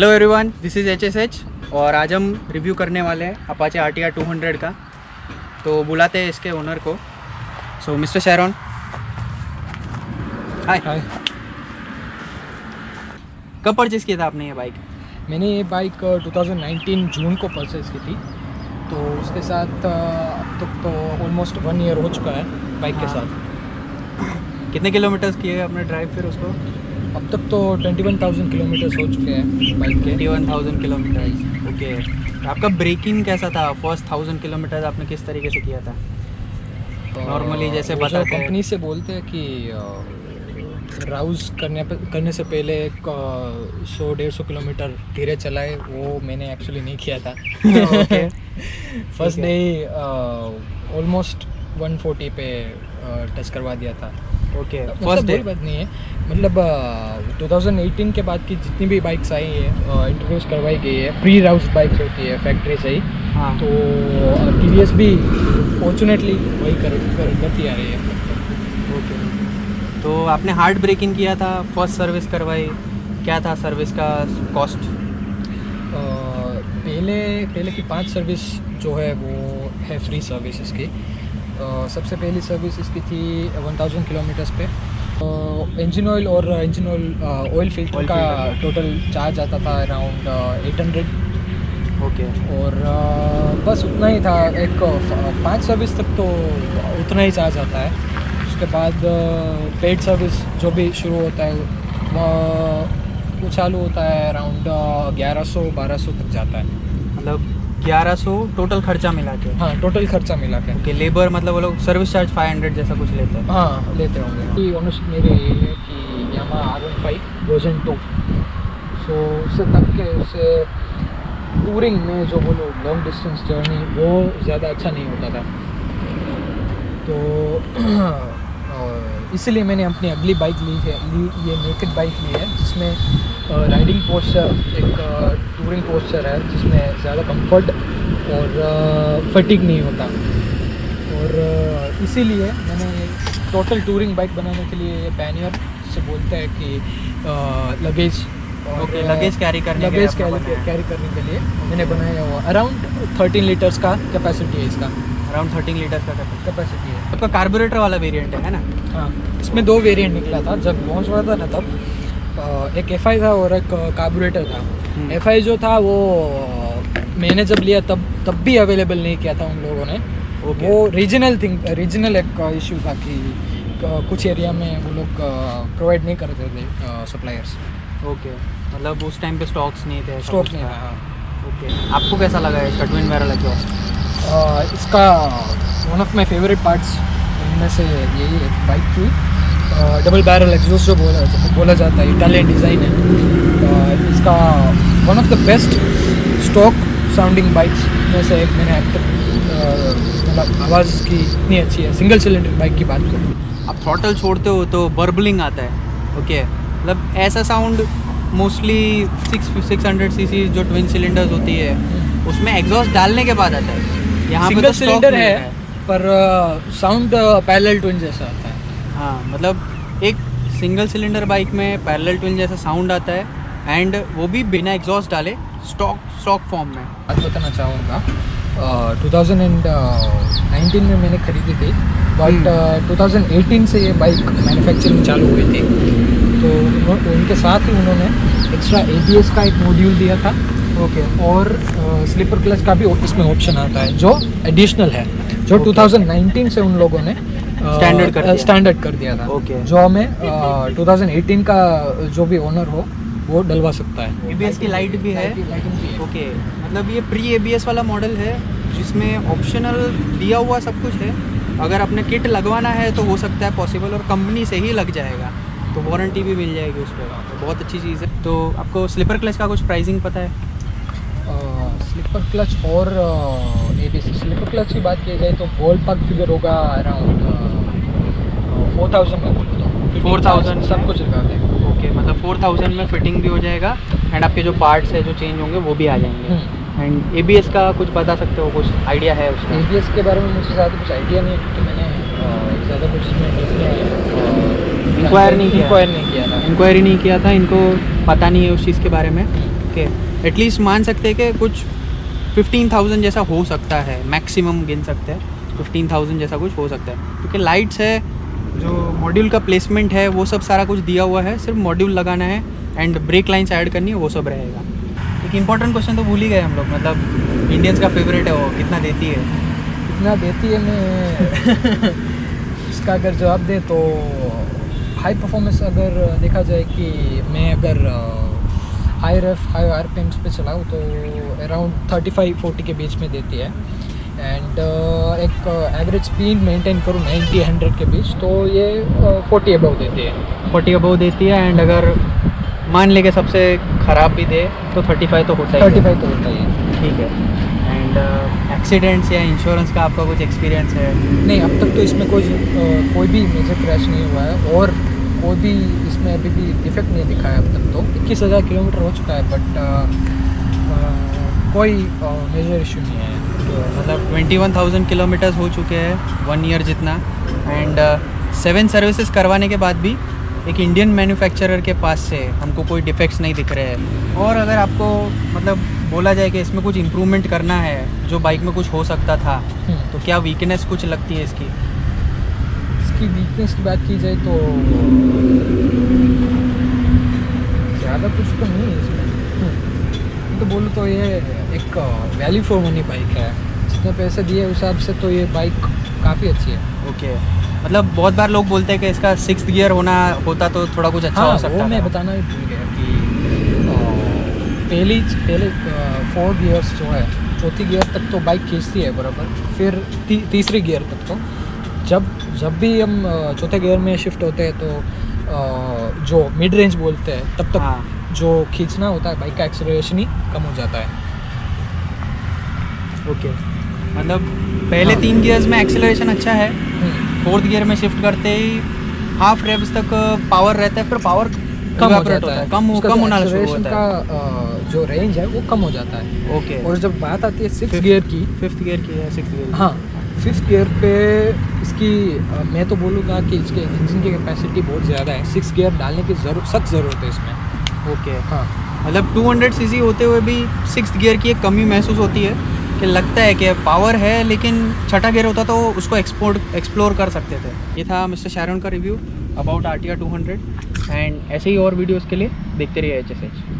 Hello everyone, this is HSH और आज हम रिव्यू करने वाले हैं अपाचे RTR 200 का। तो बुलाते हैं इसके ओनर को। सो मिस्टर शैरॉन, हाय। कब परचेज़ किया था आपने ये बाइक? मैंने ये बाइक 2019 जून को परचेज़ की थी, तो उसके साथ अब तक तो ऑलमोस्ट 1 ईयर हो चुका है बाइक के साथ। कितने किलोमीटर्स किए आपने ड्राइव फिर उसको? अब तक तो 21,000 किलोमीटर्स हो चुके हैं बाइक के। 21,000 किलोमीटर्स। ओके, आपका ब्रेकिंग कैसा था? फर्स्ट 1000 किलोमीटर आपने किस तरीके से किया था? नॉर्मली जैसे वो जो बताते हैं कंपनी से बोलते हैं कि राउज़ करने से पहले 100-150 किलोमीटर धीरे चलाए, वो मैंने एक्चुअली नहीं किया था। ओके। फर्स्ट डे ऑलमोस्ट 140 पे टच करवा दिया था। ओके, फर्स्ट फर्स्ट कोई डे। बात नहीं है, मतलब 2018 के बाद की जितनी भी बाइक्स आई है इंट्रोड्यूस करवाई गई है, प्री राउस बाइक्स होती है फैक्ट्री से ही। हाँ, तो TVS भी फॉर्चुनेटली वही करती आ रही है। ओके। तो आपने हार्ड ब्रेकिंग किया था, फर्स्ट सर्विस करवाई, क्या था सर्विस का कॉस्ट? पहले की 5 सर्विस जो है वो है फ्री सर्विस इसकी। सबसे पहली सर्विस इसकी थी 1000 किलोमीटर्स पे। इंजन ऑयल और ऑयल फिल्टर का टोटल चार्ज आता था अराउंड 800। ओके। और बस उतना ही था। एक 5 सर्विस तक तो उतना ही चार्ज आता है। उसके बाद पेड सर्विस जो भी शुरू होता है वो चालू होता है अराउंड 1100-1200 तक जाता है। मतलब 1100 टोटल खर्चा मिला के? हाँ, टोटल खर्चा मिला के। ओके, लेबर मतलब वो लोग सर्विस चार्ज 500 जैसा कुछ लेते हैं? हाँ, लेते होंगे। ओनरशिप मेरी यही है कि यामाहा R15 वर्जन 2। सो उससे तक के उससे टूरिंग में जो बोलो लॉन्ग डिस्टेंस जर्नी वो ज़्यादा अच्छा नहीं होता था। तो इसलिए मैंने अपनी अगली बाइक ये नेकेड बाइक ली है, जिसमें राइडिंग पोस्चर एक टूरिंग पोस्चर है, जिसमें ज़्यादा कंफर्ट और फटीग नहीं होता। और इसीलिए मैंने टोटल टूरिंग बाइक बनाने के लिए पैनियर से बोलते हैं कि लगेज लगेज कैरी करने के लिए मैंने बनाया हुआ। अराउंड 13 लीटर्स का कैपेसिटी है इसका। अराउंड 13 लीटर का कैपेसिटी है। आपका कार्बोरेटर वाला वेरिएंट है ना? हाँ, इसमें 2 वेरिएंट निकला था जब लॉन्च हुआ था ना, तब एक FI था और एक कार्बोरेटर था। FI जो था वो मैंने जब लिया तब भी अवेलेबल नहीं किया था उन लोगों ने। वो रीजनल एक इशू था कि कुछ एरिया में वो लोग प्रोवाइड नहीं करते थे सप्लायर्स। ओके, मतलब उस टाइम पे स्टॉक्स नहीं थे? स्टॉक नहीं था। ओके, आपको कैसा लगा इसका ट्विन बैरल एग्जॉस्ट? इसका one of my favourite parts इनमें से यही है बाइक की डबल बैरल एग्जॉस्ट जो बोला जाता है। इटालियन डिज़ाइन है। इसका one of the best stock sounding bikes में से एक मैंने अब तक मतलब आवाज़ की इतनी अच्छी है। सिंगल सिलेंडर बाइक की बात करूँ, आप थ्रॉटल छोड़ते हो तो बर्बलिंग आता है। ओके, मतलब ऐसा साउंड मोस्टली 600 सीसी जो ट्विन सिलेंडर्स होती है उसमें एग्जॉस्ट डालने के बाद आता है। यहाँ पे सिंगल तो सिलेंडर है पर साउंड पैरेलल ट्विन जैसा आता है। हाँ, मतलब एक सिंगल सिलेंडर बाइक में पैरेलल ट्विन जैसा साउंड आता है, एंड वो भी बिना एग्जॉस्ट डाले स्टॉक फॉर्म में। बात बताना चाहूँगा, 2019 में मैंने खरीदी थी, बट 2018 से ये बाइक मैन्युफैक्चरिंग चालू हुई थी। तो उनके साथ ही उन्होंने एक्स्ट्रा ABS का एक मॉड्यूल दिया था। ओके, और स्लीपर क्लच का भी इसमें ऑप्शन आता है जो एडिशनल है, जो 2019 से उन लोगों ने स्टैंडर्ड कर दिया था। ओके, जो हमें 2018 का जो भी ओनर हो वो डलवा सकता है। ABS की लाइट भी है। ओके, मतलब ये प्री ABS वाला मॉडल है जिसमें ऑप्शनल दिया हुआ सब कुछ है। अगर अपने किट लगवाना है तो हो सकता है पॉसिबल, और कंपनी से ही लग जाएगा तो वारंटी भी मिल जाएगी उस पर। तो बहुत अच्छी चीज़ है। तो आपको स्लीपर क्लच का कुछ प्राइसिंग पता है? स्लीपर क्लच और ABS स्लीपर क्लच की बात की जाए तो बॉल पार्क फिगर होगा अराउंड 4000 में बोलो तो 4000 सब कुछ लगा दें। ओके, मतलब 4000 में फिटिंग भी हो जाएगा, एंड आपके जो पार्ट्स है जो चेंज होंगे वो भी आ जाएंगे। एंड ABS का कुछ बता सकते हो? कुछ आइडिया है उसका? ABS के बारे में मुझे ज़्यादा कुछ आइडिया नहीं है, क्योंकि मैंने ज़्यादा कुछ इसमें इंक्वायरी नहीं किया था। इनको पता नहीं है उस चीज़ के बारे में। ओके, एटलीस्ट मान सकते हैं कि कुछ 15,000 जैसा हो सकता है, मैक्सिमम गिन सकते हैं 15,000 जैसा कुछ हो सकता है, क्योंकि लाइट्स है, जो मॉड्यूल का प्लेसमेंट है वो सब सारा कुछ दिया हुआ है, सिर्फ मॉड्यूल लगाना है एंड ब्रेक लाइन्स ऐड करनी है, वो सब रहेगा। एक इंपॉर्टेंट क्वेश्चन तो भूल ही गए हम लोग, मतलब इंडियंस का फेवरेट है वो, कितना देती है? कितना देती है मैं इसका अगर जवाब दे तो हाई परफॉर्मेंस अगर देखा जाए कि मैं अगर हाई RPMs पे चलाऊँ तो अराउंड 35-40 के बीच में देती है। एंड एक एवरेज स्पीड मेंटेन करूँ 90-100 के बीच तो ये 40 अबव देती है। 40 अबव देती है, एंड अगर मान लेके सबसे ख़राब भी दे तो 35 तो होता ही 35 तो होता ही है। ठीक है। एंड एक्सीडेंट्स या इंश्योरेंस का आपका कुछ एक्सपीरियंस है? नहीं, अब तक तो इसमें कोई भी मेजर क्रैश नहीं हुआ है और कोई भी इसमें अभी भी डिफेक्ट नहीं दिखा है अब तक तो। 21,000 किलोमीटर हो चुका है बट कोई मेजर इशू नहीं है। तो मतलब 21,000 किलोमीटर्स हो चुके हैं, 1 ईयर जितना, एंड 7 सर्विसेज करवाने के बाद भी एक इंडियन मैन्युफैक्चरर के पास से हमको कोई डिफेक्ट्स नहीं दिख रहे हैं। और अगर आपको मतलब बोला जाए कि इसमें कुछ इम्प्रूवमेंट करना है, जो बाइक में कुछ हो सकता था, तो क्या वीकनेस कुछ लगती है इसकी? इसकी वीकनेस की बात की जाए तो ज़्यादा कुछ तो नहीं है इसमें। तो बोलूँ तो ये एक वैल्यू फॉर मनी बाइक है, जितने पैसे दिए उस हिसाब से तो ये बाइक काफ़ी अच्छी है। ओके, मतलब बहुत बार लोग बोलते हैं कि इसका 6th गियर होता तो थोड़ा कुछ अच्छा हो सकता वो था। मैं बताना ही भूल गया कि पहले 4 गियर्स जो है, चौथी गियर तक तो बाइक खींचती है बराबर, फिर तीसरी गियर तक तो जब भी हम चौथे गियर में शिफ्ट होते हैं तो जो मिड रेंज बोलते हैं तब तक जो खींचना होता है बाइक का एक्सेलरेशन ही कम हो जाता है। ओके, मतलब पहले 3 गियर्स में एक्सेलरेशन अच्छा है, 4th गियर में शिफ्ट करते ही हाफ रेव्स तक पावर रहता है, फिर पावर कम हो जाता है, कम होना शुरू एक्सेलरेशन होता है। का जो रेंज है वो कम हो जाता है। ओके, और जब बात आती है 6th गियर की, 5th गियर की है, 6th गियर? हाँ, 5th गियर पे इसकी मैं तो बोलूँगा कि इसके इंजन की कैपेसिटी बहुत ज़्यादा है। 6th गियर डालने की सख्त ज़रूरत है इसमें। ओके, हाँ, मतलब 200 सीसी होते हुए भी 6th गियर की एक कमी महसूस होती है कि लगता है कि पावर है, लेकिन छठा गियर होता तो उसको एक्सप्लोर कर सकते थे। ये था मिस्टर शारोन का रिव्यू अबाउट RTR 200, एंड ऐसे ही और वीडियोज़ के लिए देखते रहिए HSH।